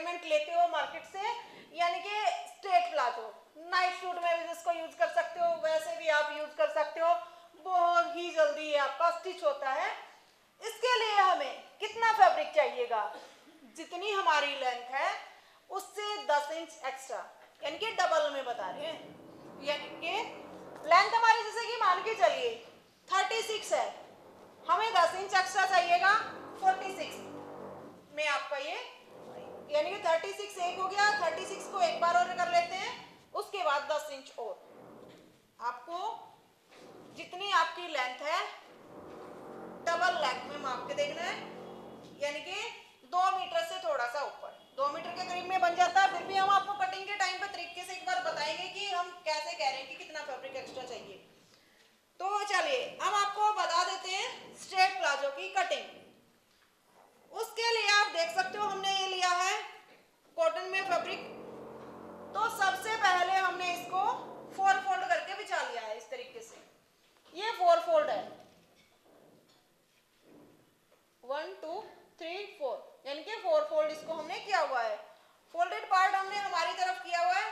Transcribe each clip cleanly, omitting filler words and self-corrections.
Measurement लेते हो market से, यानी कि स्ट्रेट प्लाजो, नाइट सूट में भी जिसको यूज कर सकते हो, वैसे भी आप यूज कर सकते हो, बहुत ही जल्दी ये आपका स्टिच होता है। इसके लिए हमें कितना फैब्रिक चाहिएगा, जितनी हमारी लेंथ है उससे 10 इंच एक्स्ट्रा, यानी कि डबल में बता रहे हैं। यानी कि लेंथ हमारी जैसे कि मान के चलिए 36 है, हमें 10 इंच एक्स्ट्रा चाहिएगा 46 में आपका ये, यानी कि 36 एक हो गया, 36 को एक बार और कर लेते हैं, उसके बाद 10 इंच और। आपको जितनी आपकी लेंथ है डबल लेंथ में माप के देखना है, यानी कि 2 मीटर से थोड़ा सा ऊपर, 2 मीटर के करीब में बन जाता है। फिर भी हम आपको कटिंग के टाइम पे तरीके से एक बार बताएंगे कि हम कैसे कह रहे हैं कि कितना फैब्रिक एक्स्ट्रा चाहिए। तो चलिए अब आपको बता देते हैं स्ट्रेट प्लाजो की कटिंग। उसके लिए आप देख सकते हो हमने ये लिया है कॉटन में फैब्रिक। तो सबसे पहले हमने इसको 4 फोल्ड करके बिछा लिया है इस तरीके से, ये 4 फोल्ड है, 1 2 3 4, यानी कि 4 फोल्ड इसको हमने किया हुआ है। फोल्डेड पार्ट हमने हमारी तरफ किया हुआ है,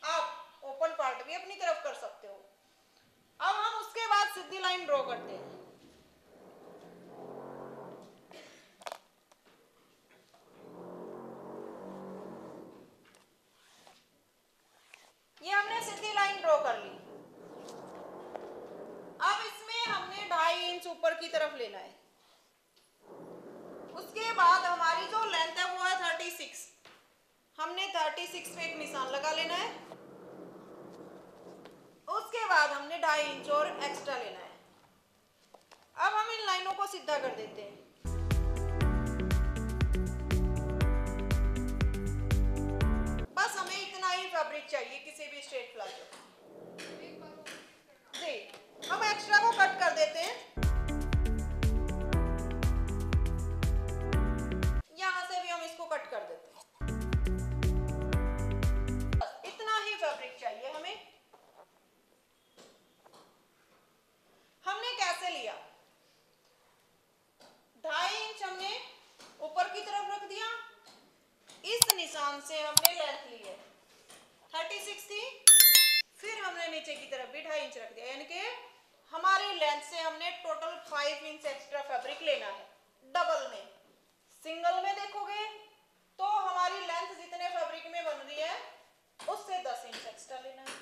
आप ओपन पार्ट भी अपनी तरफ कर सकते हो। अब हम उसके बाद सीधी लाइन ड्रॉ करते हैं। ये हमने सीधी लाइन ड्रॉ कर ली। अब इसमें हमने 2.5 इंच ऊपर की तरफ लेना है। उसके बाद हमारी जो लेंथ है वो है 36, हमने 36 पे एक निशान लगा लेना है। उसके बाद हमने 2.5 इंच और एक्स्ट्रा लेना है। अब हम इन लाइनों को सीधा कर देते हैं। बस हमें इतना ही फैब्रिक चाहिए किसी भी स्ट्रेट प्लाजो जी। हम एक्स्ट्रा को कट कर देते हैं, यहां से भी हम इसको कट कर देते हैं। बस इतना ही फैब्रिक चाहिए हमें। हमने कैसे लिया, 2.5 इंच हमने ऊपर की तरफ रख दिया, इस निशान से हमने लेंथ ली है 36 थी, फिर हमने नीचे की तरफ भी 2.5 इंच रख दिया, यानी कि हमारी लेंथ से हमने टोटल 5 इंच एक्स्ट्रा फैब्रिक लेना है। डबल में, सिंगल में देखोगे तो हमारी लेंथ जितने फैब्रिक में बन रही है उससे 10 इंच एक्स्ट्रा लेना है।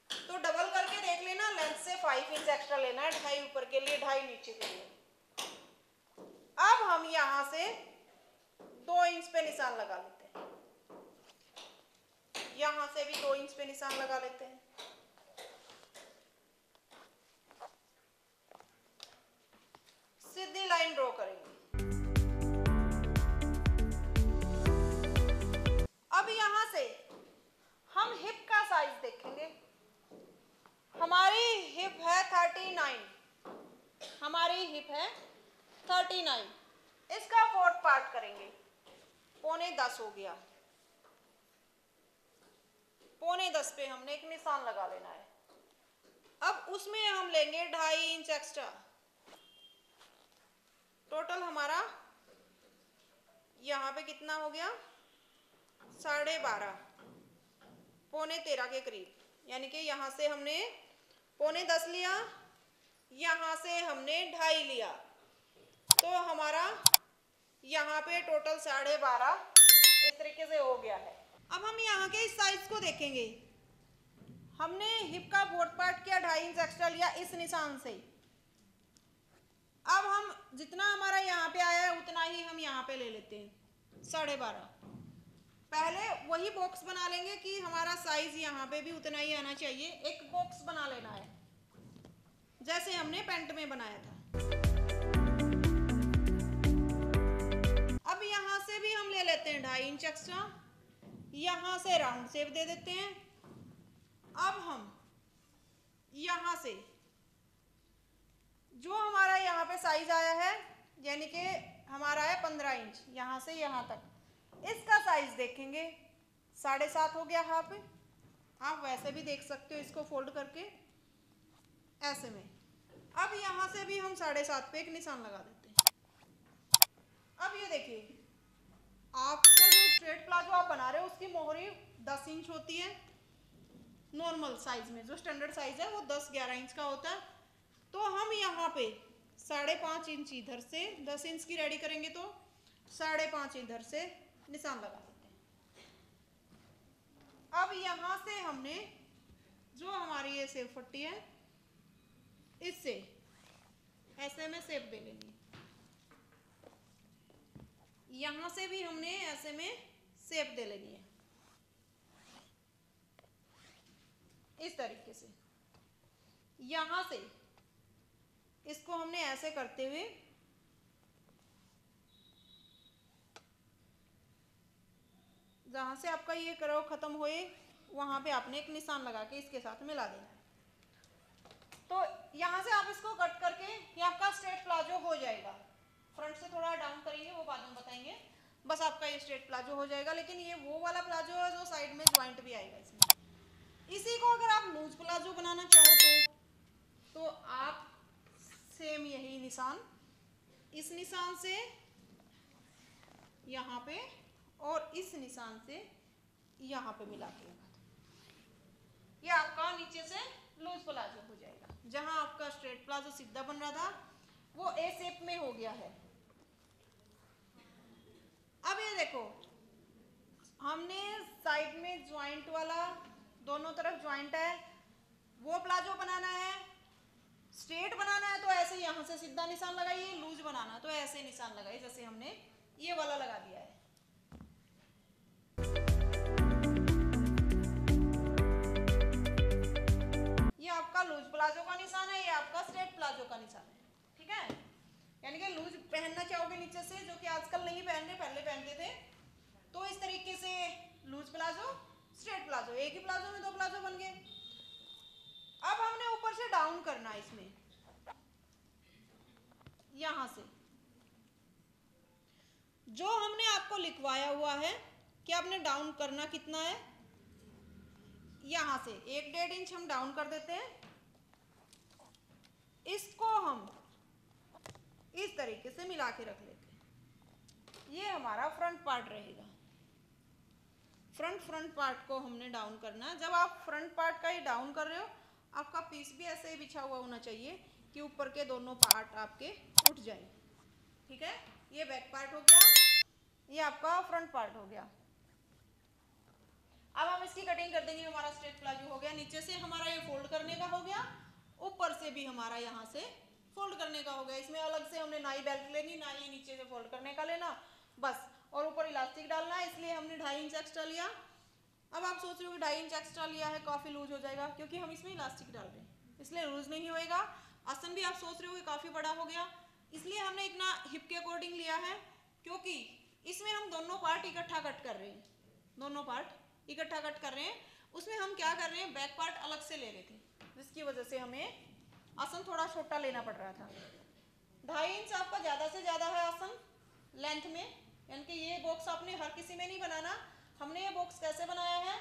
तो डबल करके देख लेना, लेंथ से 5 इंच एक्स्ट्रा लेना है, 2.5 ऊपर के लिए 2.5 नीचे के लिए। अब हम यहां से 2 इंच पे निशान लगा लेते हैं, यहां से भी 2 इंच पे निशान लगा लेते हैं। सीधी लाइन ड्रॉ करेंगे। अब यहां से हम हिप का साइज देखेंगे। हमारी हिप है 39, हमारी हिप है 39, इसका 4th पार्ट करेंगे, 9.25 हो गया, 9.25 पे हमने एक निशान लगा लेना है। अब उसमें हम लेंगे 2.5 इंच एक्स्ट्रा, टोटल हमारा यहाँ पे कितना हो गया 12.5, 12.75 के करीब, यानी कि यहाँ से हमने 9.10 लिया, यहाँ से हमने 2.5 लिया, तो हमारा यहाँ पे टोटल 12.5 इस तरीके से हो गया है। अब हम यहाँ के इस साइज को देखेंगे, हमने हिप का 4th पार्ट किया, 2.5 इंच एक्स्ट्रा लिया इस निशान से। अब हम जितना हमारा यहाँ पे आया है उतना ही हम यहाँ पे ले लेते हैं 12.5। पहले वही बॉक्स बना लेंगे कि हमारा साइज यहाँ पे भी उतना ही आना चाहिए, एक बॉक्स बना लेना है जैसे हमने पैंट में बनाया था। अब यहाँ से भी हम ले लेते हैं 2.5 इंच एक्स्ट्रा, यहाँ से राउंड शेप दे देते हैं। अब हम यहाँ से जो हमारा यहाँ पे साइज आया है, यानी कि हमारा है 15 इंच, यहाँ से यहाँ तक, इसका साइज देखेंगे 7.5 हो गया हाफ। आप वैसे भी देख सकते हो इसको फोल्ड करके ऐसे में। अब यहाँ से भी हम 7.5 पे एक निशान लगा देते हैं। अब ये देखिए आफ्टर बना रहे हो उसकी मोहरी 10 इंच होती है नॉर्मल साइज में, जो स्टैंडर्ड साइज है वो 10-11 इंच का होता है। तो हम यहाँ पे 5.5 इंच इधर से, 10 इंच की रेडी करेंगे तो 5.5 इधर से निशान लगा देते हैं। अब यहाँ से हमने जो हमारी ये सेव पट्टी है इससे ऐसे में शेप दे लेनी है। यहाँ से भी हमने ऐसे में शेप दे लेनी है इस तरीके से। यहाँ से इसको हमने ऐसे करते हुए जहाँ से आपका ये कर्व खत्म होए वहाँ पे आपने एक निशान लगा के इसके साथ मिला देना है। तो यहाँ से आप इसको कट करके ये आपका स्ट्रेट प्लाजो हो जाएगा। फ्रंट से थोड़ा डाउन करेंगे वो बाद में बताएंगे। बस आपका ये स्ट्रेट प्लाजो हो जाएगा, लेकिन ये वो वाला प्लाजो है जो साइड में ज्वाइंट भी आएगा इसमें। इसी को अगर आप लूज प्लाजो बनाना चाहो तो आप सेम यही निशान, इस निशान से यहाँ पे और इस निशान से यहाँ पे मिला के ये आपका नीचे से लूज प्लाजो हो जाएगा। जहाँ आपका स्ट्रेट प्लाजो सीधा बन रहा था वो ए शेप में हो गया है। अब ये देखो हमने साइड में ज्वाइंट वाला, दोनों तरफ ज्वाइंट है, वो प्लाजो बनाना है। स्ट्रेट बनाना है तो ऐसे यहाँ से सीधा निशान लगाइए, लूज बनाना तो ऐसे निशान लगाइए जैसे हमने ये वाला लगा दिया है। ये आपका लूज प्लाजो का निशान है, ये आपका स्ट्रेट प्लाजो का निशान है। ठीक है, यानी कि लूज पहनना चाहोगे नीचे से, जो कि आजकल नहीं पहन रहे, पहले पहनते थे, तो इस तरीके से लूज प्लाजो, स्ट्रेट प्लाजो, एक ही प्लाजो में 2 प्लाजो बन गए। अब हमने ऊपर से डाउन करना है इसमें, यहां से जो हमने आपको लिखवाया हुआ है कि आपने डाउन करना कितना है, यहां से 1-1.5 इंच हम डाउन कर देते हैं। इसको हम इस तरीके से मिला के रख लेते हैं। ये हमारा फ्रंट पार्ट रहेगा। फ्रंट पार्ट को हमने डाउन करना है। जब आप फ्रंट पार्ट का ही डाउन कर रहे हो, आपका पीस भी ऐसे ही बिछा हुआ होना चाहिए कि ऊपर के दोनों पार्ट आपके उठ जाए। ठीक है, ये बैक पार्ट हो गया, ये आपका फ्रंट पार्ट हो गया। अब हम इसकी कटिंग कर देंगे। हमारा स्ट्रेट प्लाजो हो गया, नीचे से हमारा ये फोल्ड करने का हो गया, ऊपर से भी हमारा यहाँ से फोल्ड करने का हो गया। इसमें अलग से हमने ना ही बेल्ट लेनी, ना ही नीचे से फोल्ड करने का लेना, बस। और ऊपर इलास्टिक डालना है, इसलिए हमने 2.5 इंच एक्स्ट्रा लिया। अब आप सोच रहे हो कि 2.5 इंच एक्स्ट्रा लिया है काफी लूज हो जाएगा, क्योंकि हम इसमें इलास्टिक डाल रहे हैं इसलिए लूज नहीं होएगा। आसन भी आप सोच रहे हो कि काफी बड़ा हो गया, इसलिए हमने इतना हिप के अकॉर्डिंग लिया है, क्योंकि इसमें हम दोनों पार्ट इकट्ठा कट कर रहे हैं, दोनों पार्ट इकट्ठा कट कर रहे हैं। उसमें हम क्या कर रहे हैं, बैक पार्ट अलग से ले रहे थे, जिसकी वजह से हमें आसन थोड़ा छोटा लेना पड़ रहा था। 2.5 इंच आपका ज्यादा से ज्यादा है आसन लेंथ में, यानी कि ये बॉक्स आपने हर किसी में नहीं बनाना। हमने ये बॉक्स कैसे बनाया है,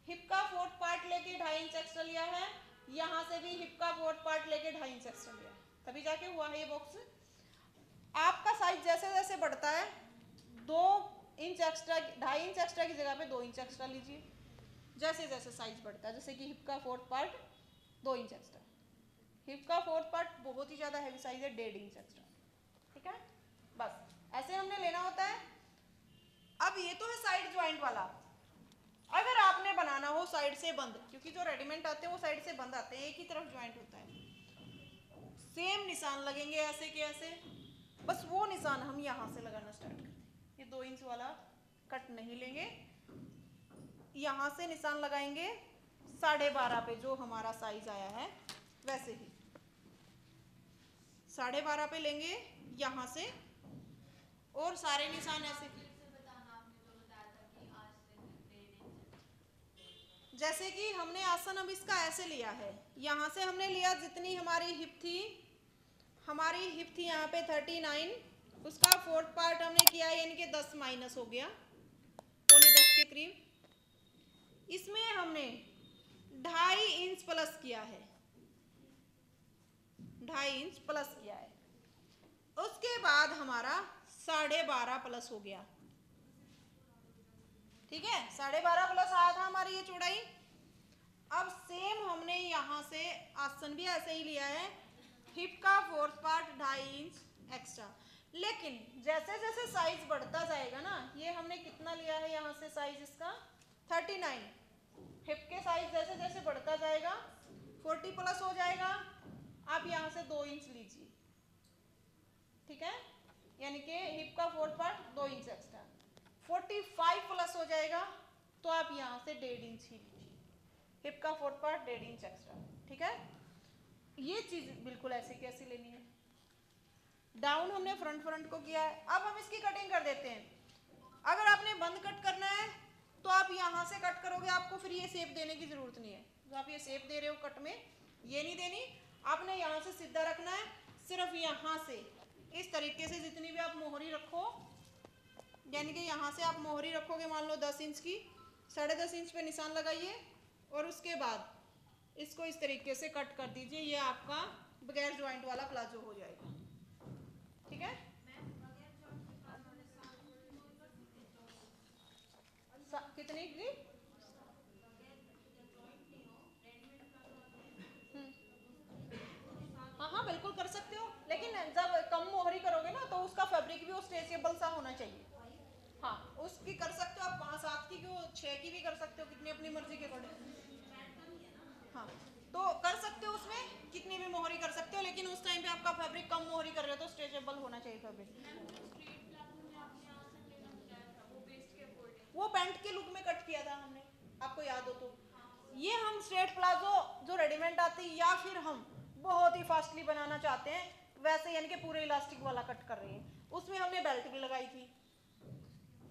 हिप का 4th पार्ट लेके 2.5 इंच एक्स्ट्रा लिया है, यहाँ से भी हिप का 4th पार्ट लेके 2.5 इंच एक्स्ट्रा लिया है, तभी जाके हुआ है ये बॉक्स। आपका साइज जैसे जैसे बढ़ता है 2 इंच एक्स्ट्रा, 2.5 इंच एक्स्ट्रा की जगह पे 2 इंच एक्स्ट्रा लीजिए, जैसे जैसे साइज बढ़ता है। जैसे कि हिप का 4th part 2 inch extra, hip का 4th पार्ट बहुत ही ज्यादा हैवी साइज है 1.5 इंच एक्स्ट्रा। ठीक है, बस ऐसे हमने लेना होता है। अब ये तो है साइड ज्वाइंट वाला। अगर आपने बनाना हो साइड से बंद, क्योंकि जो रेडीमेड आते हैं वो साइड से बंद आते हैं, एक ही तरफ ज्वाइंट होता है, सेम निशान लगेंगे ऐसे के ऐसे, बस वो निशान हम यहाँ से लगाना स्टार्ट करते हैं। ये 2 इंच वाला कट नहीं लेंगे, यहाँ से निशान लगाएंगे 12.5 पे, जो हमारा साइज आया है वैसे ही 12.5 पे लेंगे यहाँ से, और सारे निशान ऐसे, जैसे कि हमने आसन अब इसका ऐसे लिया है, यहाँ से हमने लिया जितनी हमारी हिप थी, हमारी हिप थी यहाँ पे 39, उसका 4th पार्ट हमने किया, यानी कि 10 माइनस हो गया, 9.25 के करीब। इसमें हमने 2.5 इंच प्लस किया है, 2.5 इंच प्लस किया है। उसके बाद हमारा 12.5 प्लस हो गया। ठीक है, 12.5 प्लस आया था हमारी ये चौड़ाई। अब सेम हमने यहाँ से आसन भी ऐसे ही लिया है, हिप का फोर्थ पार्ट 2.5 इंच एक्स्ट्रा। लेकिन जैसे जैसे साइज बढ़ता जाएगा ना, ये हमने कितना लिया है यहाँ से साइज इसका 39, हिप के साइज जैसे जैसे बढ़ता जाएगा 40 प्लस हो जाएगा। आप यहाँ से 2 इंच लीजिए, ठीक है, यानी कि हिप का fourth part 2 inch extra. 45 plus हो जाएगा तो आप यहाँ से 1.5 इंच ही लीजिए, हिप का फोर्थ पार्ट 1.5 इंच एक्स्ट्रा, ठीक है। ये चीज बिल्कुल ऐसे कैसी लेनी है। डाउन हमने फ्रंट को किया है, अब हम इसकी कटिंग कर देते हैं। अगर आपने बंद कट करना है तो आप यहाँ से कट करोगे, आपको फिर ये शेप देने की जरूरत नहीं है। जो आप ये शेप दे रहे हो कट में, ये नहीं देनी, आपने यहाँ से सीधा रखना है। सिर्फ यहाँ से इस तरीके से जितनी भी आप मोहरी रखो, यानी कि यहाँ से आप मोहरी रखोगे मान लो 10 इंच की, 10.5 इंच पे निशान लगाइए और उसके बाद इसको इस तरीके से कट कर दीजिए। ये आपका बगैर ज्वाइंट वाला प्लाजो हो जाएगा, ठीक है। कितनी डिग्री? हाँ बिल्कुल कर सकते हो, लेकिन जब कम मोहरी करोगे ना तो उसका फैब्रिक भी वो स्ट्रेचेबल सा होना चाहिए। हाँ, उसकी कर सकते हो आप 5-7 की, क्यों 6 की भी कर सकते हो, कितनी अपनी मर्जी के अकॉर्डिंग। हाँ, तो कर सकते हो, उसमें कितनी भी मोहरी कर सकते हो, लेकिन उस टाइम पे आपका फैब्रिक कम मोहरी कर रहे हो तो स्ट्रेचेबल होना चाहिए फैब्रिक। वो पैंट के लुक में कट किया था हमने, आपको याद हो तो। ये हम स्ट्रेट प्लाजो जो रेडीमेड आती है, या फिर हम बहुत ही फास्टली बनाना चाहते हैं वैसे, यानी कि पूरे इलास्टिक वाला कट कर रहे हैं, उसमें हमने बेल्ट भी लगाई थी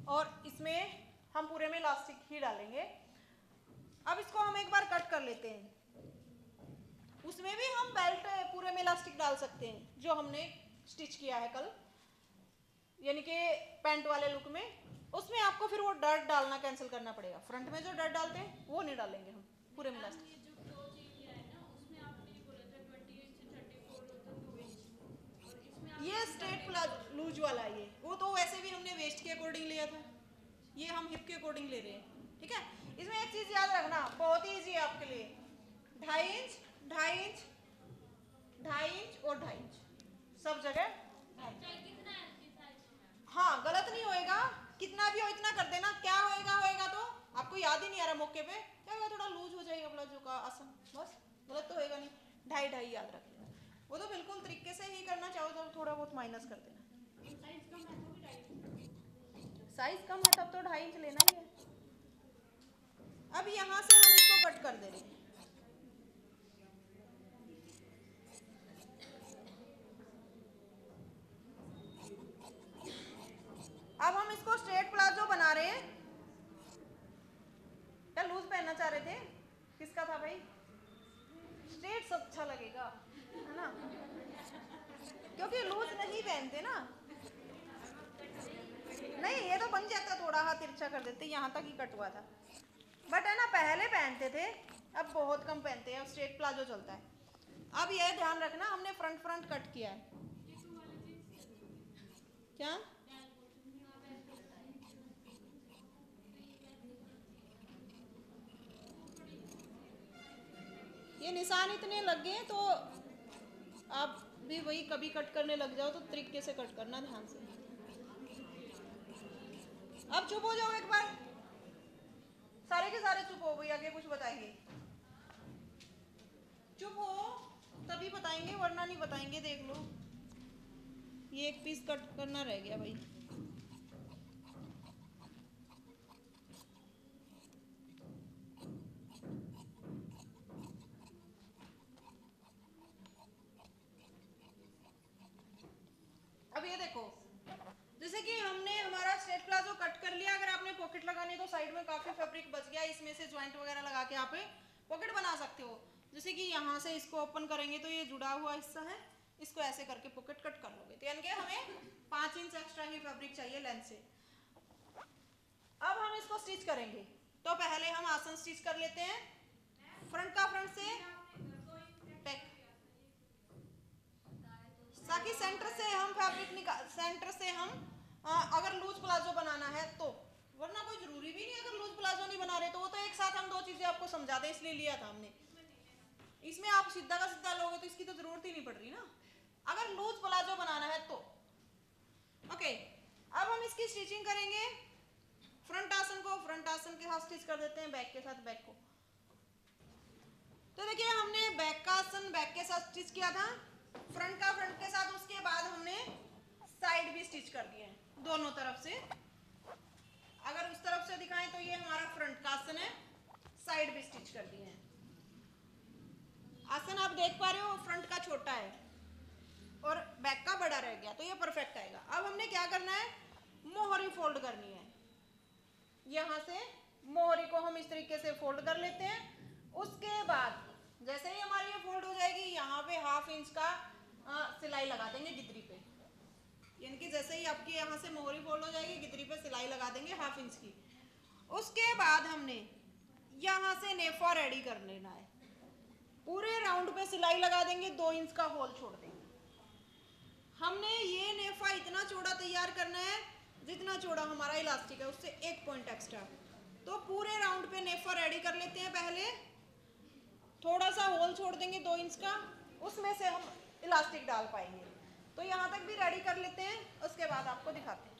और इसमें हम पूरे में इलास्टिक ही डालेंगे। अब इसको हम एक बार कट कर लेते हैं, उसमें भी हम बेल्ट पूरे में इलास्टिक डाल सकते हैं जो हमने स्टिच किया है कल, यानी कि पैंट वाले लुक में। उसमें आपको फिर वो डर्ट डालना कैंसिल करना पड़ेगा, फ्रंट में जो डर्ट डालते हैं वो नहीं डालेंगे हम पूरे में इलास्टिक। ये स्ट्रेट प्लाजो लूज वाला है, ये वो तो वैसे भी हमने वेस्ट के अकॉर्डिंग लिया था, ये हम हिप के अकॉर्डिंग ले रहे हैं, ठीक है। इसमें एक चीज याद रखना, बहुत ही ईजी है आपके लिए, 2.5 इंच 2.5 इंच 2.5 इंच और 2.5 इंच सब जगह। हाँ, गलत नहीं होएगा, कितना भी हो इतना कर देना। क्या होएगा तो आपको याद ही नहीं आ रहा मौके पे, क्या होगा, थोड़ा लूज हो जाएगा प्लाजो का आसन, बस, गलत तो होएगा नहीं। 2.5 याद रख लेना, वो तो बिल्कुल तरीके से ही करना, चाहो तो थोड़ा बहुत माइनस कर देना। साइज कम है तब तो 2.5 इंच लेना ही है। अब यहाँ से हम इसको कट कर दे रहे हैं। अब हम इसको स्ट्रेट प्लाजो बना रहे हैं। क्या लूज पहनना चाह रहे थे? किसका था भाई? स्ट्रेट अच्छा लगेगा, है ना, क्योंकि लूज नहीं पहनते ना। नहीं, ये तो बन जाता, थोड़ा हाथ तिरछा कर देते, यहाँ तक ही कट हुआ था, बट है ना पहले पहनते थे, अब बहुत कम पहनते हैं, अब स्ट्रेट प्लाजो चलता है। अब ये ध्यान रखना, हमने फ्रंट कट किया है। क्या? ये निशान इतने लग गए तो आप भी वही कभी कट करने लग जाओ तो तरीके से कट करना, ध्यान से। अब चुप हो जाओ एक बार, सारे के सारे चुप हो गई, आगे कुछ बताएंगे? चुप हो तभी बताएंगे, वरना नहीं बताएंगे। देख लो, ये एक पीस कट करना रह गया भाई। अब ये देखो, जैसे कि हमने हमारा स्ट्रेट प्लाजो कट कर लिया। अगर आपने पॉकेट लगानी है तो साइड में काफी फैब्रिक बच गया, इसमें से ज्वाइंट वगैरह लगा के आप पॉकेट बना सकते हो। जैसे कि यहाँ से इसको ओपन करेंगे तो ये जुड़ा हुआ हिस्सा है, इसको ऐसे करके पॉकेट कट कर लोगे, तो यानी कि हमें 5 इंच एक्स्ट्रा ही फैब्रिक चाहिए लेंथ से। अब हम इसको स्टिच करेंगे, तो पहले हम आसन स्टिच कर लेते हैं। फ्रंट का फ्रंट से पैक, ताकि सेंटर से हम फैब्रिक निकाल, सेंटर से हम अगर लूज प्लाजो बनाना है तो, वरना कोई जरूरी भी नहीं अगर समझा दें इसलिए लिया था हमने। इसमें आप सीधा का सीधा लोगे तो इसकी तो जरूरत ही नहीं पड़ रही ना, अगर लूज प्लाजो बनाना है तो। ओके, अब हम इसकी स्टिचिंग करेंगे। फ्रंट आसन को फ्रंट आसन के साथ स्टिच कर देते हैं, बैक के साथ बैक को। तो देखिए हमने बैक का आसन बैक के साथ स्टिच किया था, फ्रंट का फ्रंट के साथ, उसके बाद हमने साइड भी स्टिच कर दिए हैं दोनों तरफ से। अगर उस तरफ से दिखाएं तो ये हमारा फ्रंट का आसन है, साइड भी स्टिच कर दिए हैं। आसन आप देख पा रहे हो, फ्रंट का छोटा है और बैक का बड़ा रह गया, तो ये परफेक्ट आएगा। अब हमने क्या करना है, मोहरी फोल्ड करनी है। यहाँ से मोहरी को हम इस तरीके से फोल्ड कर लेते हैं। उसके बाद जैसे ही हमारी ये फोल्ड हो जाएगी, यहाँ पे 1/2 इंच का सिलाई लगा देंगे गिदरी पे, यानी कि जैसे ही आपकी यहाँ से मोहरी फोल्ड हो जाएगी, गिदरी पे सिलाई लगा देंगे 1/2 इंच की। उसके बाद हमने यहाँ से नेफा रेडी कर लेना है, पूरे राउंड पे सिलाई लगा देंगे, 2 इंच का होल छोड़ देंगे। हमने ये नेफा इतना चौड़ा तैयार करना है जितना चौड़ा हमारा इलास्टिक है, उससे 1 पॉइंट एक्स्ट्रा। तो पूरे राउंड पे नेफा रेडी कर लेते हैं। पहले थोड़ा सा होल छोड़ देंगे 2 इंच का, उसमें से हम इलास्टिक डाल पाएंगे। तो यहाँ तक भी रेडी कर लेते हैं, उसके बाद आपको दिखाते हैं।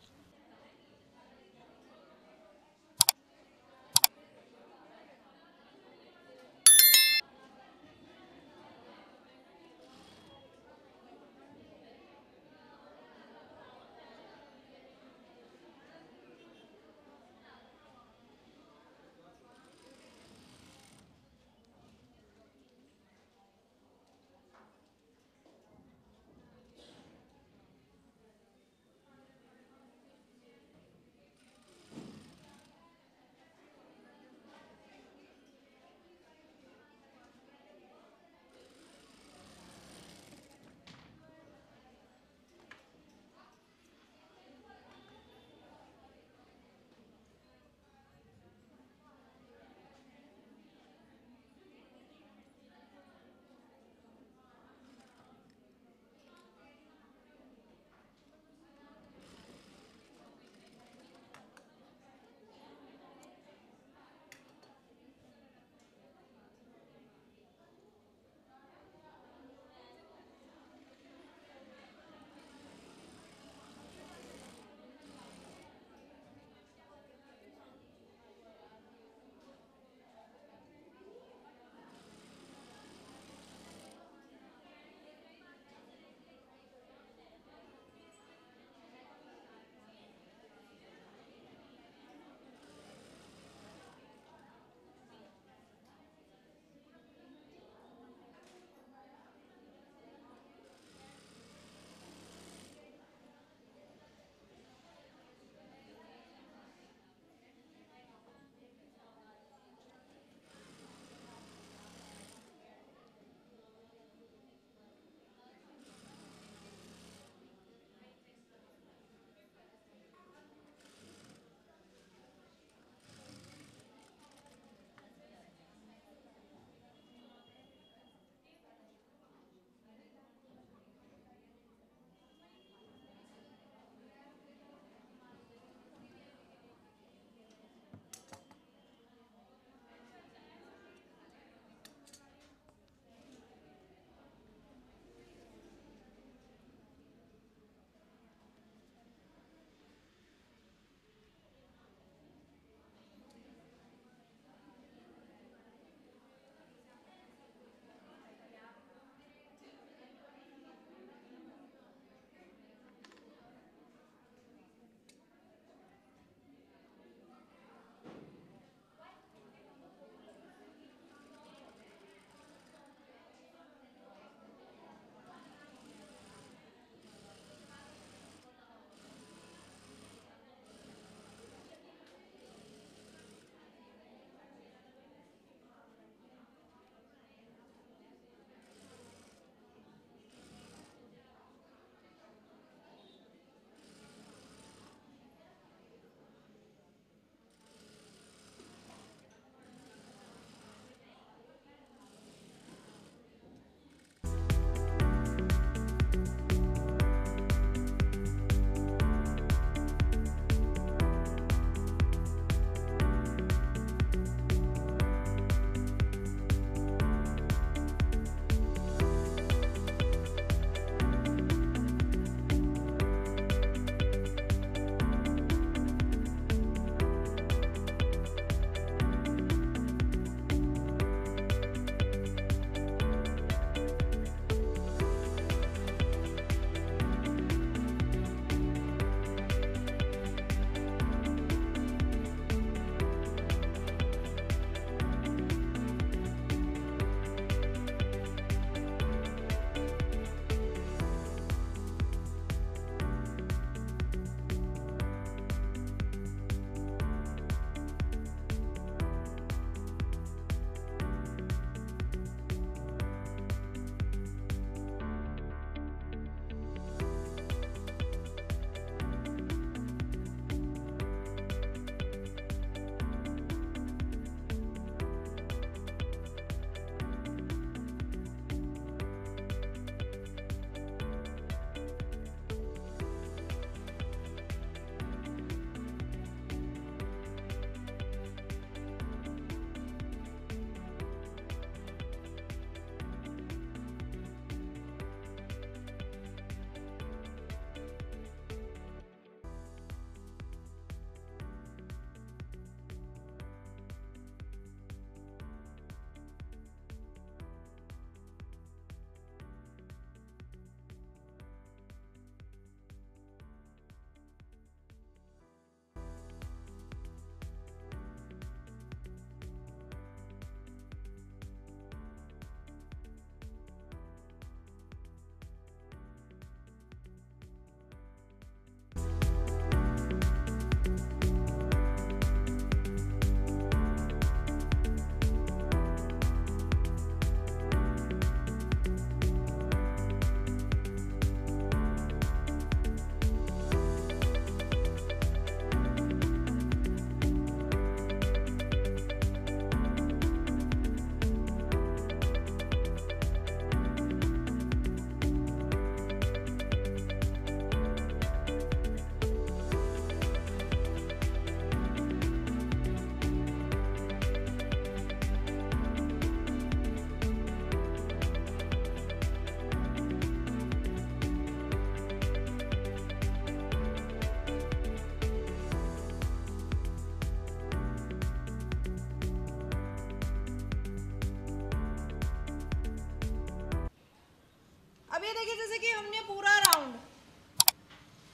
राउंड,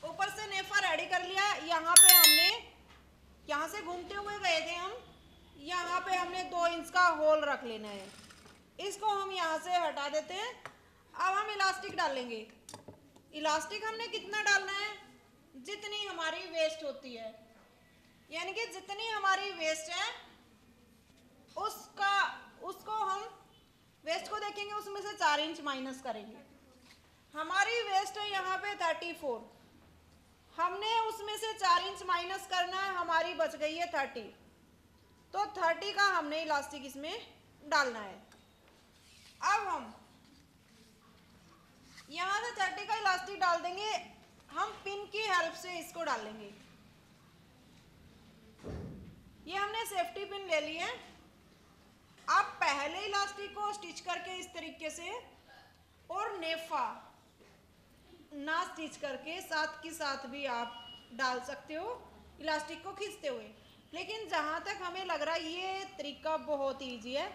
ऊपर से नेफा रेडी कर लिया। यहाँ पे हमने, यहाँ से घूमते हुए गए थे हम, यहाँ पे हमने 2 इंच का होल रख लेना है। इसको हम यहाँ से हटा देते हैं। अब हम इलास्टिक डालेंगे। इलास्टिक हमने कितना डालना है, जितनी हमारी वेस्ट होती है, यानी कि जितनी हमारी वेस्ट है उसको हम वेस्ट को देखेंगे, उसमें से 4 इंच माइनस करेंगे। हमारी वेस्ट है यहाँ पे 34, हमने उसमें से 4 इंच माइनस करना है, हमारी बच गई है 30। तो 30 का हमने इलास्टिक इसमें डालना है। अब हम यहाँ से 30 का इलास्टिक डाल देंगे। हम पिन की हेल्प से इसको डालेंगे। ये हमने सेफ्टी पिन ले ली है। आप पहले इलास्टिक को स्टिच करके इस तरीके से, और नेफा ना स्टिच करके साथ के साथ भी आप डाल सकते हो इलास्टिक को खींचते हुए। लेकिन जहाँ तक हमें लग रहा है ये तरीका बहुत ईजी है।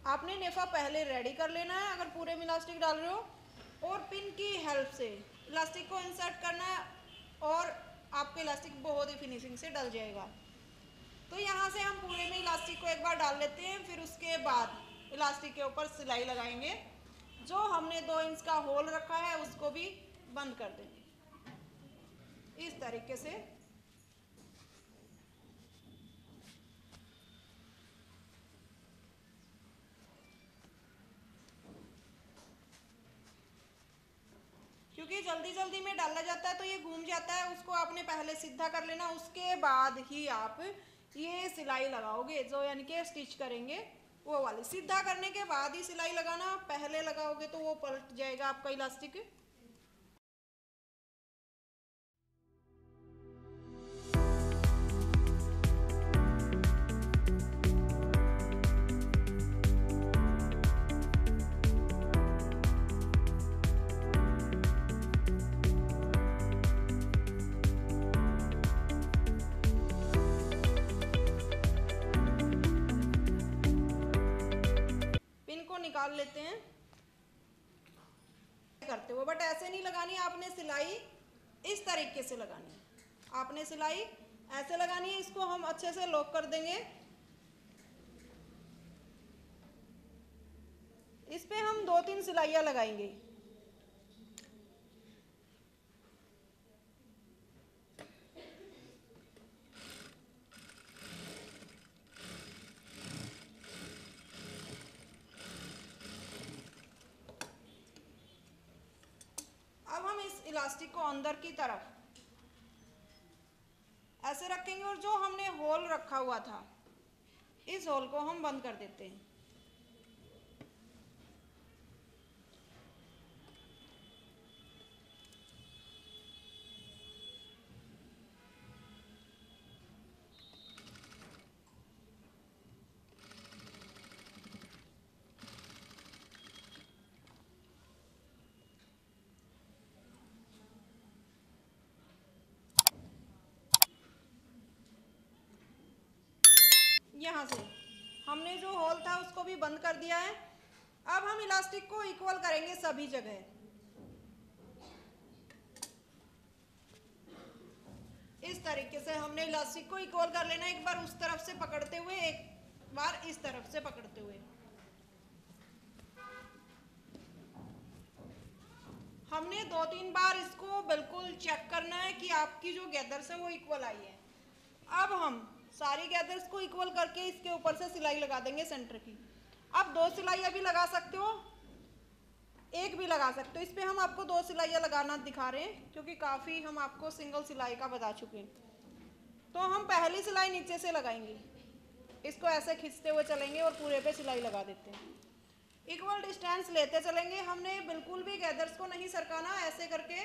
आपने नेफा पहले रेडी कर लेना है अगर पूरे में इलास्टिक डाल रहे हो, और पिन की हेल्प से इलास्टिक को इंसर्ट करना है, और आपका इलास्टिक बहुत ही फिनिशिंग से डल जाएगा। तो यहाँ से हम पूरे में इलास्टिक को एक बार डाल लेते हैं, फिर उसके बाद इलास्टिक के ऊपर सिलाई लगाएंगे। जो हमने 2 इंच का होल रखा है उसको भी बंद कर देंगे इस तरीके से। क्योंकि जल्दी जल्दी में डाला जाता है तो ये घूम जाता है, उसको आपने पहले सीधा कर लेना, उसके बाद ही आप ये सिलाई लगाओगे, जो यानी कि स्टिच करेंगे वो वाली। सीधा करने के बाद ही सिलाई लगाना, पहले लगाओगे तो वो पलट जाएगा आपका इलास्टिक। निकाल लेते हैं करते हुए, बट ऐसे नहीं लगानी, आपने सिलाई इस तरीके से लगानी है। आपने सिलाई ऐसे लगानी है। इसको हम अच्छे से लॉक कर देंगे। इस पे हम 2-3 सिलाइयां लगाएंगे। इलास्टिक को अंदर की तरफ ऐसे रखेंगे, और जो हमने होल रखा हुआ था इस होल को हम बंद कर देते हैं। यहाँ से हमने जो होल था उसको भी बंद कर दिया है। अब हम इलास्टिक को इक्वल करेंगे सभी जगह। इस तरीके से हमने इलास्टिक को इक्वल कर लेना, एक बार उस तरफ से पकड़ते हुए, एक बार इस तरफ से पकड़ते हुए। हमने 2-3 बार इसको बिल्कुल चेक करना है कि आपकी जो गैदर्स है वो इक्वल आई है। अब हम सारी गैदर्स को इक्वल करके इसके ऊपर से सिलाई लगा देंगे सेंटर की। आप 2 सिलाइयाँ भी लगा सकते हो, एक भी लगा सकते हो। इस पे हम आपको 2 सिलाइयाँ लगाना दिखा रहे हैं क्योंकि काफ़ी हम आपको सिंगल सिलाई का बता चुके हैं। तो हम पहली सिलाई नीचे से लगाएंगे, इसको ऐसे खींचते हुए चलेंगे और पूरे पे सिलाई लगा देते हैं। इक्वल डिस्टेंस लेते चलेंगे। हमने बिल्कुल भी गैदर्स को नहीं सरकाना, ऐसे करके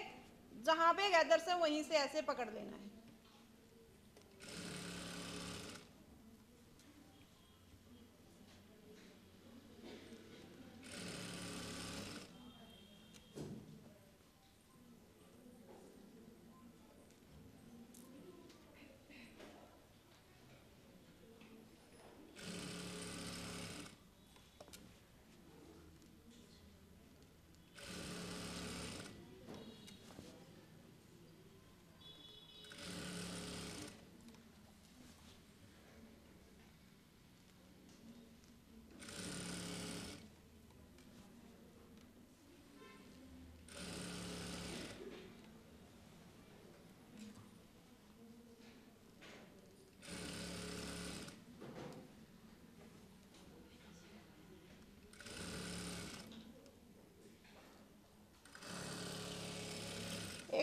जहाँ पे गैदर्स है वहीं से ऐसे पकड़ लेना है।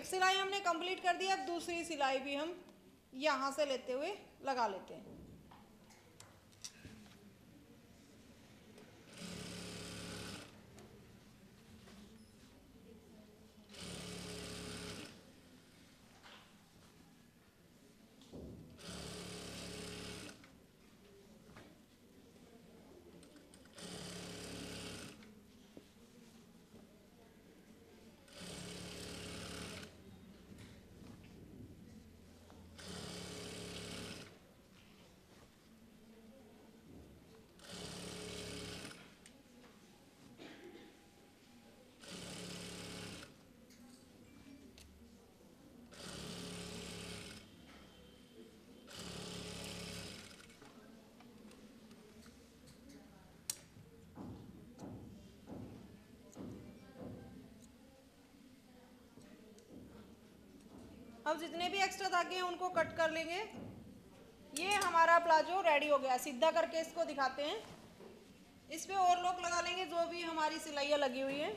सिलाई हमने कंप्लीट कर दी। अब दूसरी सिलाई भी हम यहाँ से लेते हुए लगा लेते हैं। अब जितने भी एक्स्ट्रा धागे हैं उनको कट कर लेंगे। ये हमारा प्लाजो रेडी हो गया। सीधा करके इसको दिखाते हैं। इस पे और लोक लगा लेंगे जो भी हमारी सिलाइयाँ लगी हुई हैं।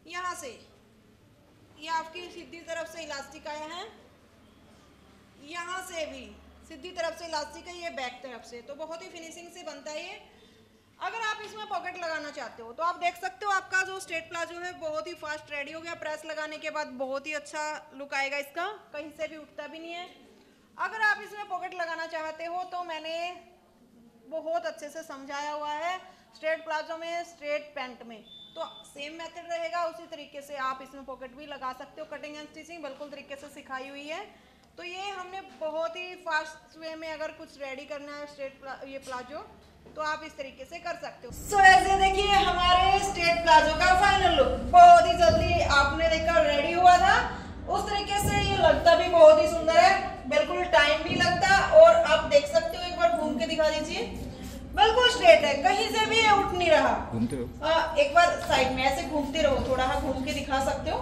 यहाँ से ये आपकी सीधी तरफ से इलास्टिक आया है, यहाँ से भी सीधी तरफ से इलास्टिक है, ये बैक तरफ से। तो बहुत ही फिनिशिंग से बनता है ये। अगर आप इसमें पॉकेट लगाना चाहते हो तो आप देख सकते हो आपका जो स्ट्रेट प्लाजो है बहुत ही फास्ट रेडी हो गया। प्रेस लगाने के बाद बहुत ही अच्छा लुक आएगा इसका, कहीं से भी उठता भी नहीं है। अगर आप इसमें पॉकेट लगाना चाहते हो तो मैंने बहुत अच्छे से समझाया हुआ है स्ट्रेट प्लाजो में, स्ट्रेट पैंट में। तो सेम मेथड रहेगा, उसी तरीके से आप इसमें पॉकेट भी लगा सकते हो। कटिंग एंड स्टिचिंग बिल्कुल तरीके से सिखाई हुई है। तो ये हमने बहुत ही फास्ट वे में अगर कुछ रेडी करना है ये प्लाजो तो आप इस तरीके से कर सकते हो। सो ऐसे देखिए हमारे स्ट्रेट प्लाजो का फाइनल लुक बहुत ही जल्दी आपने देखा रेडी हुआ था। उस तरीके से ये लगता भी बहुत ही सुंदर है, बिल्कुल टाइम भी लगता। और आप देख सकते हो, एक बार घूम के दिखा दीजिए, बिल्कुल स्ट्रेट है, कहीं से भी ये उठ नहीं रहा। घूमते रहो, एक बार साइड में ऐसे घूमते रहो, थोड़ा हाँ घूम के दिखा सकते हो।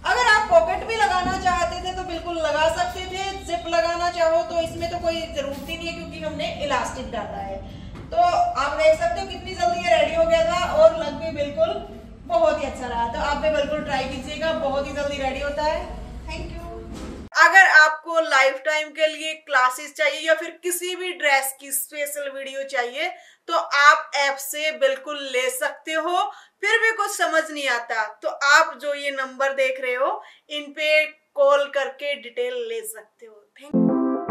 अगर आप पॉकेट भी लगाना चाहते थे तो बिल्कुल लगा सकते थे। जिप लगाना चाहो तो इसमें तो कोई जरूरत ही नहीं है क्योंकि हमने इलास्टिक डाला है। तो आप देख सकते हो कितनी जल्दी ये रेडी हो गया था और लग भी बिल्कुल बहुत ही अच्छा रहा। तो आप भी बिल्कुल ट्राई कीजिएगा, बहुत ही जल्दी रेडी होता है। Thank you. अगर आपको लाइफ टाइम के लिए क्लासेस चाहिए या फिर किसी भी ड्रेस की स्पेशल वीडियो चाहिए तो आप ऐप से बिल्कुल ले सकते हो। फिर भी कुछ समझ नहीं आता तो आप जो ये नंबर देख रहे हो इन पे कॉल करके डिटेल ले सकते हो। Thank you.